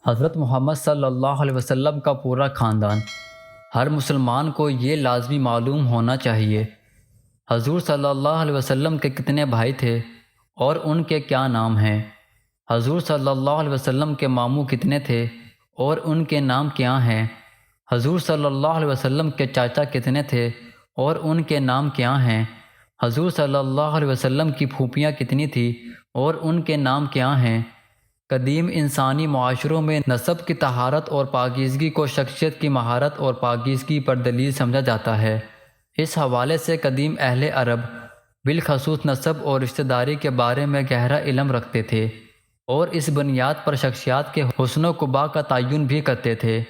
حضرت محمد صلی اللہ علیہ وسلم کا پورا خاندان ہر مسلمان کو یہ لازمی معلوم ہونا چاہیے۔ حضور صلی اللہ علیہ وسلم کے کتنے بھائی تھے اور ان کے کیا نام ہیں؟ حضور صلی اللہ علیہ وسلم کے ماموں کتنے تھے اور ان کے نام کیا ہیں؟ حضور صلی اللہ علیہ وسلم کے چاچا کتنے تھے اور ان کے نام کیا ہیں؟ حضور صلی اللہ علیہ وسلم کی پھوپھیاں کتنی تھیں اور ان کے نام کیا ہیں؟ قدیم انسانی معاشروں میں نسب کی طہارت اور پاکیزگی کو شخصیت کی مہارت اور پاکیزگی پر دلیل سمجھا جاتا ہے۔ اس حوالے سے قدیم اہل عرب بالخصوص نسب اور رشتہ داری کے بارے میں گہرا علم رکھتے تھے اور اس بنیاد پر شخصیات کے حسن و قبا کا تعین بھی کرتے تھے۔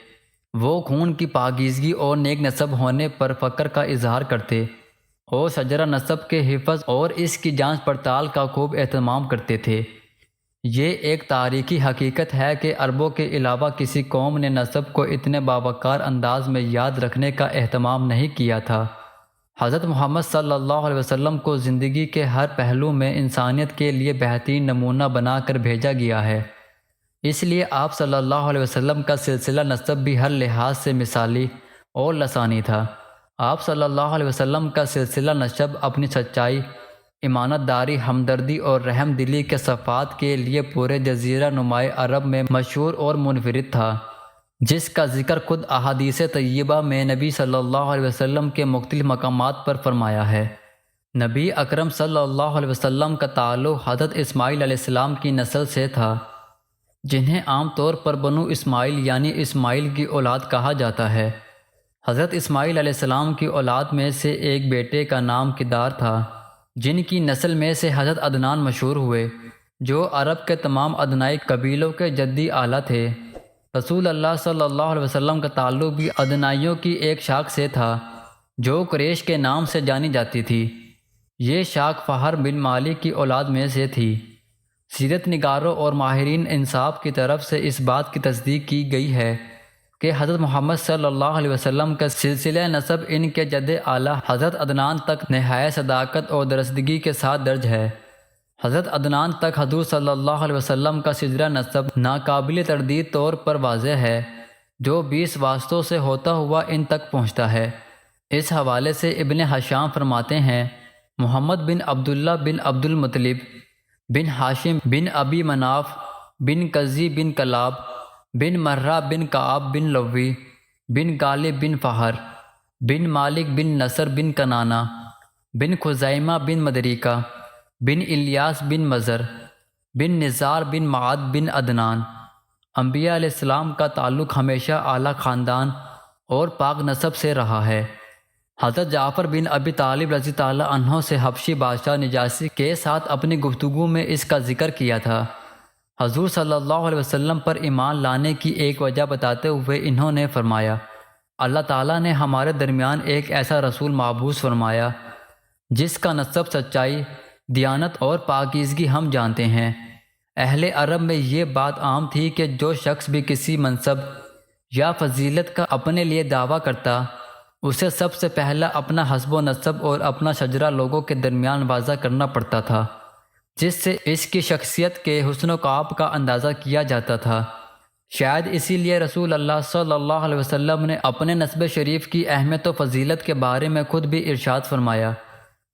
وہ خون کی پاکیزگی اور نیک نسب ہونے پر فخر کا اظہار کرتے اور شجرہ نسب کے حفظ اور اس کی جانچ پڑتال کا خوب اہتمام کرتے تھے۔ یہ ایک تاریخی حقیقت ہے کہ عربوں کے علاوہ کسی قوم نے نسب کو اتنے باوقار انداز میں یاد رکھنے کا اہتمام نہیں کیا تھا۔ حضرت محمد صلی اللہ علیہ وسلم کو زندگی کے ہر پہلو میں انسانیت کے لیے بہترین نمونہ بنا کر بھیجا گیا ہے، اس لیے آپ صلی اللہ علیہ وسلم کا سلسلہ نسب بھی ہر لحاظ سے مثالی اور لسانی تھا۔ آپ صلی اللہ علیہ وسلم کا سلسلہ نسب اپنی سچائی، امانت داری، ہمدردی اور رحم دلی کے صفات کے لیے پورے جزیرہ نماء عرب میں مشہور اور منفرد تھا، جس کا ذکر خود احادیث طیبہ میں نبی صلی اللہ علیہ وسلم کے مختلف مقامات پر فرمایا ہے۔ نبی اکرم صلی اللہ علیہ وسلم کا تعلق حضرت اسماعیل علیہ السلام کی نسل سے تھا، جنہیں عام طور پر بنو اسماعیل یعنی اسماعیل کی اولاد کہا جاتا ہے۔ حضرت اسماعیل علیہ السلام کی اولاد میں سے ایک بیٹے کا نام کدار تھا، جن کی نسل میں سے حضرت عدنان مشہور ہوئے، جو عرب کے تمام ادنائی قبیلوں کے جدی آلہ تھے۔ رسول اللہ صلی اللہ علیہ وسلم کا تعلق بھی ادنائیوں کی ایک شاخ سے تھا، جو قریش کے نام سے جانی جاتی تھی۔ یہ شاخ فہر بن مالک کی اولاد میں سے تھی۔ سیرت نگاروں اور ماہرین انساب کی طرف سے اس بات کی تصدیق کی گئی ہے کہ حضرت محمد صلی اللہ علیہ وسلم کا سلسلہ نسب ان کے جد اعلیٰ حضرت عدنان تک نہایت صداقت اور درستگی کے ساتھ درج ہے۔ حضرت عدنان تک حضور صلی اللہ علیہ وسلم کا سلسلہ نسب ناقابل تردید طور پر واضح ہے، جو 20 واسطوں سے ہوتا ہوا ان تک پہنچتا ہے۔ اس حوالے سے ابن حشام فرماتے ہیں، محمد بن عبداللہ بن عبد المطلب بن ہاشم بن ابی مناف بن قزی بن کلاب بن مرہ بن کعب بن لوی بن غالب بن فہر بن مالک بن نصر بن کنانہ بن خزیمہ بن مدریکہ بن الیاس بن مزر بن نزار بن معد بن عدنان۔ انبیاء علیہ السلام کا تعلق ہمیشہ اعلیٰ خاندان اور پاک نسب سے رہا ہے۔ حضرت جعفر بن ابی طالب رضی اللہ عنہ سے حبشی بادشاہ نجاشی کے ساتھ اپنی گفتگو میں اس کا ذکر کیا تھا۔ حضور صلی اللہ علیہ وسلم پر ایمان لانے کی ایک وجہ بتاتے ہوئے انہوں نے فرمایا، اللہ تعالیٰ نے ہمارے درمیان ایک ایسا رسول مبعوث فرمایا جس کا نسب، سچائی، دیانت اور پاکیزگی ہم جانتے ہیں۔ اہل عرب میں یہ بات عام تھی کہ جو شخص بھی کسی منصب یا فضیلت کا اپنے لیے دعویٰ کرتا، اسے سب سے پہلا اپنا حسب و نسب اور اپنا شجرہ لوگوں کے درمیان واضح کرنا پڑتا تھا، جس سے اس کی شخصیت کے حسن و قاب کا اندازہ کیا جاتا تھا۔ شاید اسی لیے رسول اللہ صلی اللہ علیہ وسلم نے اپنے نسب شریف کی اہمیت و فضیلت کے بارے میں خود بھی ارشاد فرمایا،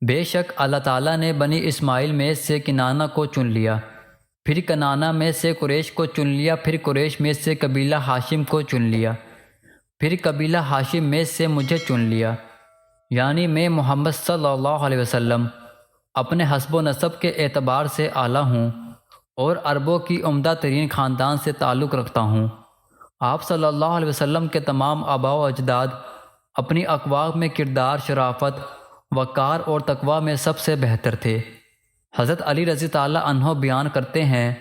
بے شک اللہ تعالیٰ نے بنی اسماعیل میں سے کنانہ کو چن لیا، پھر کنانہ میں سے قریش کو چن لیا، پھر قریش میں سے قبیلہ ہاشم کو چن لیا، پھر قبیلہ ہاشم میں سے مجھے چن لیا، یعنی میں محمد صلی اللہ علیہ وسلم اپنے حسب و نسب کے اعتبار سے اعلیٰ ہوں اور عربوں کی عمدہ ترین خاندان سے تعلق رکھتا ہوں۔ آپ صلی اللہ علیہ وسلم کے تمام آباء و اجداد اپنی اقوام میں کردار، شرافت، وقار اور تقوی میں سب سے بہتر تھے۔ حضرت علی رضی اللہ عنہ بیان کرتے ہیں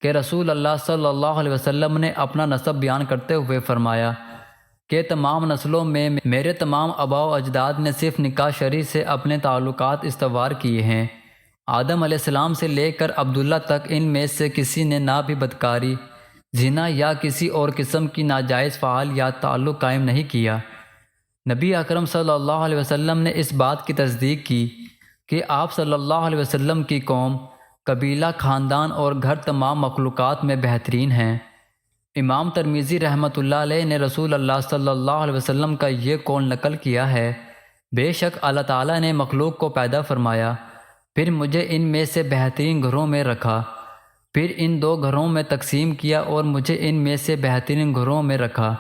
کہ رسول اللہ صلی اللہ علیہ وسلم نے اپنا نسب بیان کرتے ہوئے فرمایا کہ تمام نسلوں میں میرے تمام آباء و اجداد نے صرف نکاح شرعی سے اپنے تعلقات استوار کیے ہیں۔ آدم علیہ السلام سے لے کر عبداللہ تک ان میں سے کسی نے نہ بھی بدکاری، زنا یا کسی اور قسم کی ناجائز فعالیات تعلق قائم نہیں کیا۔ نبی اکرم صلی اللہ علیہ وسلم نے اس بات کی تصدیق کی کہ آپ صلی اللہ علیہ وسلم کی قوم، قبیلہ، خاندان اور گھر تمام مخلوقات میں بہترین ہیں۔ امام ترمذی رحمۃ اللہ علیہ نے رسول اللہ صلی اللہ علیہ وسلم کا یہ قول نقل کیا ہے، بے شک اللہ تعالیٰ نے مخلوق کو پیدا فرمایا، پھر مجھے ان میں سے بہترین گھروں میں رکھا، پھر ان دو گھروں میں تقسیم کیا اور مجھے ان میں سے بہترین گھروں میں رکھا،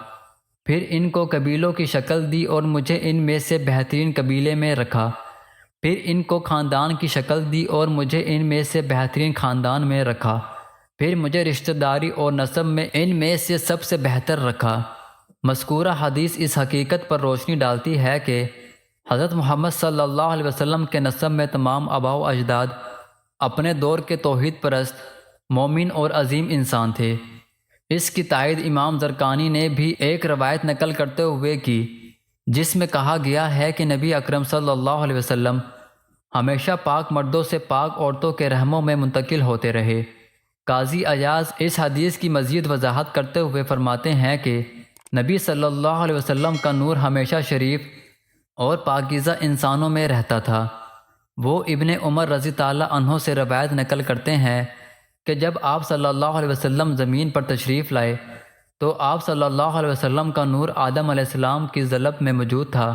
پھر ان کو قبیلوں کی شکل دی اور مجھے ان میں سے بہترین قبیلے میں رکھا، پھر ان کو خاندان کی شکل دی اور مجھے ان میں سے بہترین خاندان میں رکھا، پھر مجھے رشتہ داری اور نسب میں ان میں سے سب سے بہتر رکھا۔ مذکورہ حدیث اس حقیقت پر روشنی ڈالتی ہے کہ حضرت محمد صلی اللہ علیہ وسلم کے نسب میں تمام آباء و اجداد اپنے دور کے توحید پرست، مومن اور عظیم انسان تھے۔ اس کی تائید امام زرقانی نے بھی ایک روایت نقل کرتے ہوئے کی، جس میں کہا گیا ہے کہ نبی اکرم صلی اللہ علیہ وسلم ہمیشہ پاک مردوں سے پاک عورتوں کے رحموں میں منتقل ہوتے رہے۔ قاضی ایاز اس حدیث کی مزید وضاحت کرتے ہوئے فرماتے ہیں کہ نبی صلی اللہ علیہ وسلم کا نور ہمیشہ شریف اور پاکیزہ انسانوں میں رہتا تھا۔ وہ ابن عمر رضی اللہ عنہ سے روایت نقل کرتے ہیں کہ جب آپ صلی اللہ علیہ وسلم زمین پر تشریف لائے تو آپ صلی اللہ علیہ وسلم کا نور آدم علیہ السلام کی ظلب میں موجود تھا،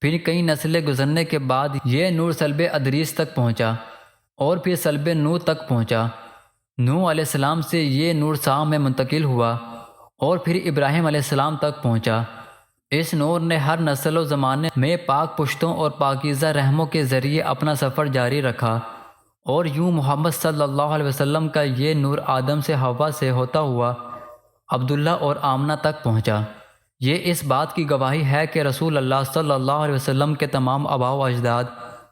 پھر کئی نسلیں گزرنے کے بعد یہ نور سلب ادریس تک پہنچا اور پھر سلب نوح تک پہنچا۔ نوح علیہ السلام سے یہ نور سام میں منتقل ہوا اور پھر ابراہیم علیہ السلام تک پہنچا۔ اس نور نے ہر نسل و زمانے میں پاک پشتوں اور پاکیزہ رحموں کے ذریعے اپنا سفر جاری رکھا، اور یوں محمد صلی اللہ علیہ وسلم کا یہ نور آدم سے حوا سے ہوتا ہوا عبداللہ اور آمنہ تک پہنچا۔ یہ اس بات کی گواہی ہے کہ رسول اللہ صلی اللہ علیہ وسلم کے تمام آباء و اجداد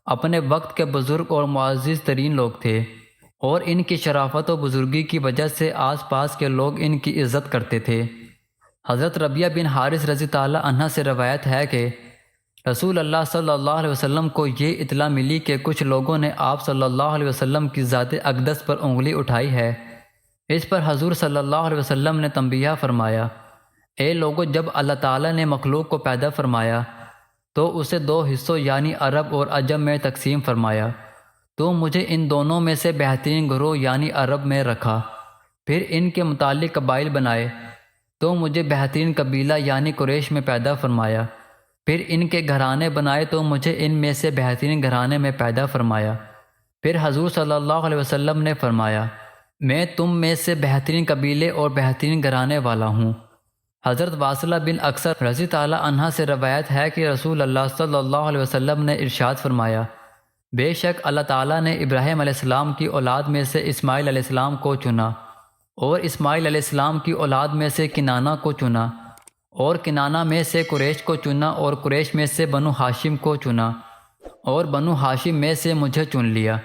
اپنے وقت کے بزرگ اور معزز ترین لوگ تھے، اور ان کی شرافت و بزرگی کی وجہ سے آس پاس کے لوگ ان کی عزت کرتے تھے۔ حضرت ربیعہ بن حارث رضی اللہ عنہ سے روایت ہے کہ رسول اللہ صلی اللہ علیہ وسلم کو یہ اطلاع ملی کہ کچھ لوگوں نے آپ صلی اللہ علیہ وسلم کی ذات اقدس پر انگلی اٹھائی ہے۔ اس پر حضور صلی اللہ علیہ وسلم نے تنبیہ فرمایا، اے لوگو، جب اللہ تعالیٰ نے مخلوق کو پیدا فرمایا تو اسے دو حصوں یعنی عرب اور عجم میں تقسیم فرمایا، تو مجھے ان دونوں میں سے بہترین گروہ یعنی عرب میں رکھا، پھر ان کے متعلق قبائل بنائے تو مجھے بہترین قبیلہ یعنی قریش میں پیدا فرمایا، پھر ان کے گھرانے بنائے تو مجھے ان میں سے بہترین گھرانے میں پیدا فرمایا۔ پھر حضور صلی اللہ علیہ وسلم نے فرمایا، میں تم میں سے بہترین قبیلے اور بہترین گھرانے والا ہوں۔ حضرت واصلہ بن اکثر رضی اللہ عنہ سے روایت ہے کہ رسول اللہ صلی اللہ علیہ وسلم نے ارشاد فرمایا، بے شک اللہ تعالیٰ نے ابراہیم علیہ السلام کی اولاد میں سے اسماعیل علیہ السلام کو چنا، اور اسماعیل علیہ السلام کی اولاد میں سے کنانہ کو چنا، اور کنانہ میں سے قریش کو چنا، اور قریش میں سے بنو ہاشم کو چنا، اور بنو ہاشم میں سے مجھے چن لیا۔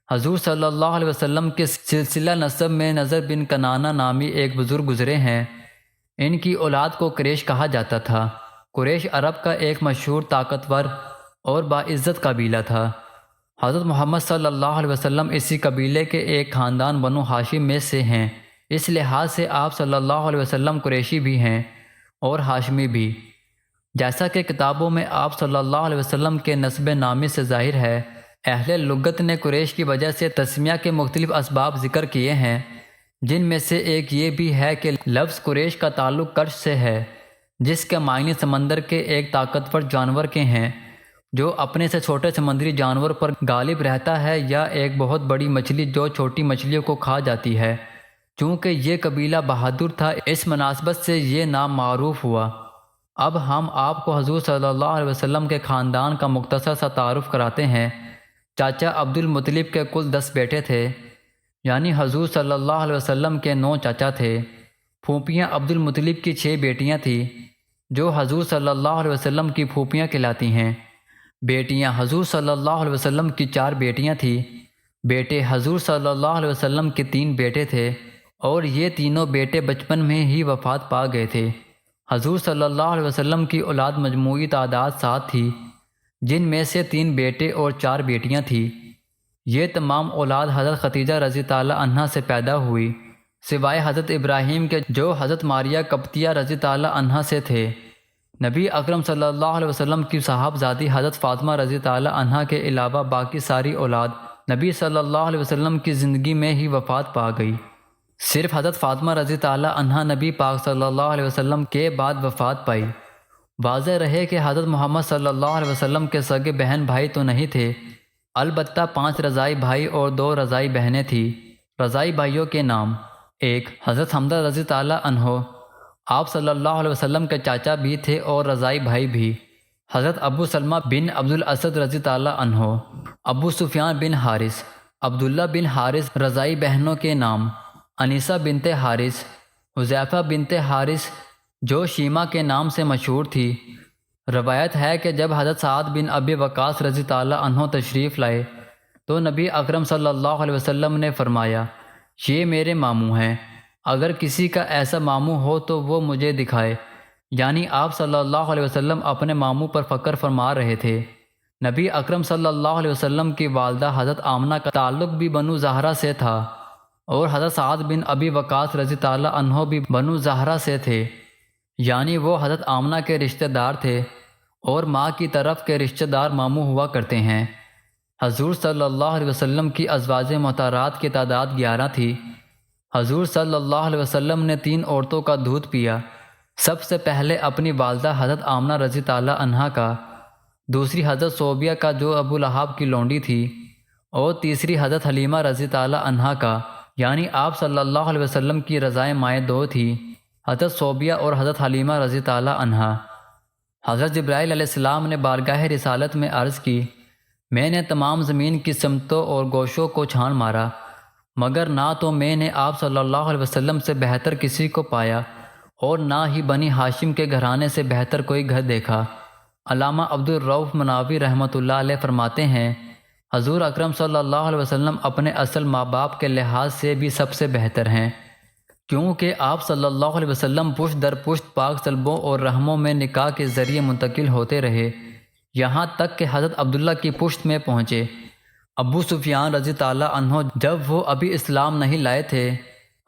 حضور صلی اللہ علیہ وسلم کے سلسلہ نسب میں نضر بن کنانہ نامی ایک بزرگ گزرے ہیں۔ ان کی اولاد کو قریش کہا جاتا تھا۔ قریش عرب کا ایک مشہور طاقتور اور باعزت قبیلہ تھا۔ حضرت محمد صلی اللہ علیہ وسلم اسی قبیلے کے ایک خاندان بنو ہاشم میں سے ہیں، اس لحاظ سے آپ صلی اللہ علیہ وسلم قریشی بھی ہیں اور ہاشمی بھی، جیسا کہ کتابوں میں آپ صلی اللہ علیہ وسلم کے نسب نامی سے ظاہر ہے۔ اہل لغت نے قریش کی وجہ سے تسمیہ کے مختلف اسباب ذکر کیے ہیں، جن میں سے ایک یہ بھی ہے کہ لفظ قریش کا تعلق کرش سے ہے، جس کے معنی سمندر کے ایک طاقتور جانور کے ہیں جو اپنے سے چھوٹے سمندری جانور پر غالب رہتا ہے، یا ایک بہت بڑی مچھلی جو چھوٹی مچھلیوں کو کھا جاتی ہے۔ چونکہ یہ قبیلہ بہادر تھا، اس مناسبت سے یہ نام معروف ہوا۔ اب ہم آپ کو حضور صلی اللہ علیہ وسلم کے خاندان کا مختصر سا تعارف کراتے ہیں۔ چاچا عبد المطلب کے کل 10 بیٹے تھے، یعنی حضور صلی اللہ علیہ وسلم کے 9 چاچا تھے۔ پھوپھیاں عبد المطلب کی 6 بیٹیاں تھیں، جو حضور صلی اللہ علیہ وسلم کی پھوپھیاں کہلاتی ہیں۔ بیٹیاں حضور صلی اللہ علیہ وسلم کی 4 بیٹیاں تھیں۔ بیٹے حضور صلی اللہ علیہ وسلم کے 3 بیٹے تھے، اور یہ تینوں بیٹے بچپن میں ہی وفات پا گئے تھے۔ حضور صلی اللہ علیہ وسلم کی اولاد مجموعی تعداد 7 تھی، جن میں سے 3 بیٹے اور 4 بیٹیاں تھیں۔ یہ تمام اولاد حضرت خدیجہ رضی اللہ عنہا سے پیدا ہوئی، سوائے حضرت ابراہیم کے جو حضرت ماریہ قبطیہ رضی اللہ عنہا سے تھے۔ نبی اکرم صلی اللہ علیہ وسلم کی صاحبزادی حضرت فاطمہ رضی اللہ عنہا کے علاوہ باقی ساری اولاد نبی صلی اللہ علیہ وسلم کی زندگی میں ہی وفات پا گئی، صرف حضرت فاطمہ رضی تعالیٰ عنہا نبی پاک صلی اللہ علیہ وسلم کے بعد وفات پائی۔ واضح رہے کہ حضرت محمد صلی اللہ علیہ وسلم کے سگے بہن بھائی تو نہیں تھے، البتہ 5 رضائی بھائی اور 2 رضائی بہنیں تھیں۔ رضائی بھائیوں کے نام: 1 حضرت حمزہ رضی تعالیٰ عنہ، آپ صلی اللہ علیہ وسلم کے چاچا بھی تھے اور رضائی بھائی بھی۔ حضرت ابو سلمہ بن عبد الاسد رضی تعالیٰ عنہ، ابو سفیان بن حارث، عبداللہ بن حارث۔ رضائی بہنوں کے نام: انیسہ بنت حارث، حذیفہ بنت حارث جو شیمہ کے نام سے مشہور تھی۔ روایت ہے کہ جب حضرت سعد بن ابی وقاص رضی تعالیٰ عنہ تشریف لائے تو نبی اکرم صلی اللہ علیہ وسلم نے فرمایا، یہ میرے ماموں ہیں، اگر کسی کا ایسا ماموں ہو تو وہ مجھے دکھائے۔ یعنی آپ صلی اللہ علیہ وسلم اپنے ماموں پر فخر فرما رہے تھے۔ نبی اکرم صلی اللہ علیہ وسلم کی والدہ حضرت آمنہ کا تعلق بھی بنو زہرہ سے تھا، اور حضرت سعد بن ابی وقاص رضی تعالیٰ عنہ بھی بنو زہرہ سے تھے، یعنی وہ حضرت آمنہ کے رشتہ دار تھے اور ماں کی طرف کے رشتہ دار ماموں ہوا کرتے ہیں۔ حضور صلی اللہ علیہ وسلم کی ازواج مطہرات کی تعداد 11 تھی۔ حضور صلی اللہ علیہ وسلم نے 3 عورتوں کا دودھ پیا، سب سے پہلے اپنی والدہ حضرت آمنہ رضی تعالیٰ عنہا کا، دوسری حضرت صوبیہ کا جو ابو لہب کی لونڈی تھی، اور تیسری حضرت حلیمہ رضی تعالیٰ عنہا کا، یعنی آپ صلی اللہ علیہ وسلم کی رضائے مائیں 2 تھی، حضرت صوبیہ اور حضرت حلیمہ رضی تعالیٰ عنہا۔ حضرت جبرائیل علیہ السلام نے بارگاہ رسالت میں عرض کی، میں نے تمام زمین کی سمتوں اور گوشوں کو چھان مارا، مگر نہ تو میں نے آپ صلی اللہ علیہ وسلم سے بہتر کسی کو پایا اور نہ ہی بنی ہاشم کے گھرانے سے بہتر کوئی گھر دیکھا۔ علامہ عبد الرؤف مناوی رحمۃ اللہ علیہ فرماتے ہیں، حضور اکرم صلی اللہ علیہ وسلم اپنے اصل ماں باپ کے لحاظ سے بھی سب سے بہتر ہیں، کیونکہ آپ صلی اللہ علیہ وسلم پشت در پشت پاک طلبوں اور رحموں میں نکاح کے ذریعے منتقل ہوتے رہے، یہاں تک کہ حضرت عبداللہ کی پشت میں پہنچے۔ ابو سفیان رضی تعالیٰ عنہ جب وہ ابھی اسلام نہیں لائے تھے،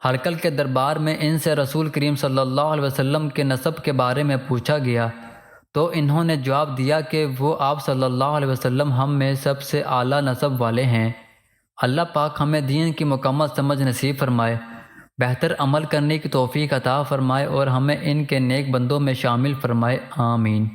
ہرقل کے دربار میں ان سے رسول کریم صلی اللہ علیہ وسلم کے نسب کے بارے میں پوچھا گیا تو انہوں نے جواب دیا کہ وہ آپ صلی اللہ علیہ وسلم ہم میں سب سے اعلیٰ نسب والے ہیں۔ اللہ پاک ہمیں دین کی مکمل سمجھ نصیب فرمائے، بہتر عمل کرنے کی توفیق عطا فرمائے اور ہمیں ان کے نیک بندوں میں شامل فرمائے، آمین۔